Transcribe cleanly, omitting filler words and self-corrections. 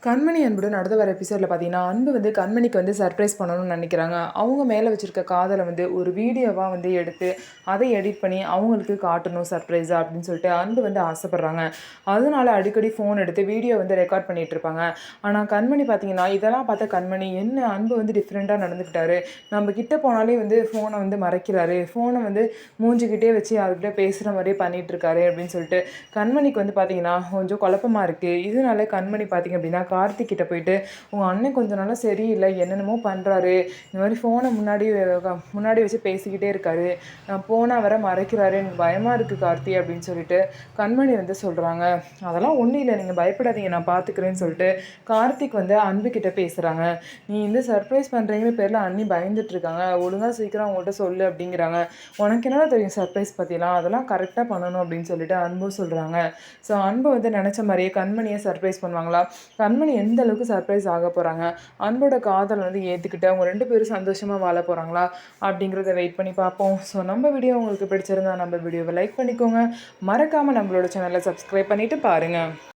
கண்மணி அன்புடன் அடுத்த வர எபிசோடில் பார்த்தீங்கன்னா அன்பு வந்து கண்மணிக்கு வந்து சர்ப்ரைஸ் பண்ணணும்னு நினைக்கிறாங்க. அவங்க மேலே வச்சுருக்க காதலை வந்து ஒரு வீடியோவாக வந்து எடுத்து அதை எடிட் பண்ணி அவங்களுக்கு காட்டணும் சர்ப்ரைஸாக அப்படின்னு சொல்லிட்டு அன்பு வந்து ஆசைப்பட்றாங்க. அதனால அடிக்கடி ஃபோன் எடுத்து வீடியோ வந்து ரெக்கார்ட் பண்ணிகிட்டு இருப்பாங்க. ஆனால் கண்மணி பார்த்தீங்கன்னா இதெல்லாம் பார்த்த கண்மணி என்ன அன்பு வந்து டிஃப்ரெண்ட்டாக நடந்துக்கிட்டாரு, நம்ம கிட்ட போனாலே வந்து ஃபோனை வந்து மறைக்கிறாரு, ஃபோனை வந்து மூஞ்சிக்கிட்டே வச்சு அவர்கிட்ட பேசுகிற மாதிரியே பண்ணிகிட்டு இருக்காரு அப்படின்னு சொல்லிட்டு கண்மணிக்கு வந்து பார்த்தீங்கன்னா கொஞ்சம் குழப்பமாக இருக்குது. இதனால கண்மணி பார்த்தீங்க அப்படின்னா கார்த்திக் கிட்ட போயிட்டு, உங்கள் அண்ணன் கொஞ்ச நாளாக சரியில்லை, என்னென்னமோ பண்ணுறாரு, இந்த மாதிரி ஃபோனை முன்னாடி வச்சு பேசிக்கிட்டே இருக்காரு, போனால் வர மறைக்கிறாரு, எனக்கு பயமாக இருக்குது கார்த்தி அப்படின்னு சொல்லிட்டு கண்மணி வந்து சொல்கிறாங்க. அதெல்லாம் ஒன்றும் இல்லை, நீங்கள் பயப்படாதீங்க, நான் பார்த்துக்கிறேன்னு சொல்லிட்டு கார்த்திக் வந்து அன்பு கிட்ட பேசுகிறாங்க. நீ இந்த சர்ப்ரைஸ் பண்ணுறீங்க பேரில் அண்ணி பயந்துட்டு இருக்காங்க, ஒழுங்காக சீக்கிரம் அவங்கள்ட்ட சொல்லு அப்படிங்கிறாங்க. உனக்கு என்ன தெரியும் சர்ப்ரைஸ் பற்றிலாம், அதெல்லாம் கரெக்டாக பண்ணணும் அப்படின்னு சொல்லிட்டு அன்பும் சொல்கிறாங்க. ஸோ அன்பு வந்து நினச்ச மாதிரியே கண்மணியை சர்ப்ரைஸ் பண்ணுவாங்களா, கண்மணி எந்த அளவுக்கு சர்ப்ரைஸ் ஆக போகிறாங்க, அன்போட காதல் வந்து ஏற்றுக்கிட்டு அவங்க 2 பேரும் சந்தோஷமாக வாழ போகிறாங்களா அப்படிங்கிறத வெயிட் பண்ணி பார்ப்போம். ஸோ நம்ம வீடியோ உங்களுக்கு பிடிச்சிருந்தா நம்ம வீடியோவை லைக் பண்ணிக்கோங்க, மறக்காமல் நம்மளோட சேனலை சப்ஸ்கிரைப் பண்ணிவிட்டு பாருங்கள்.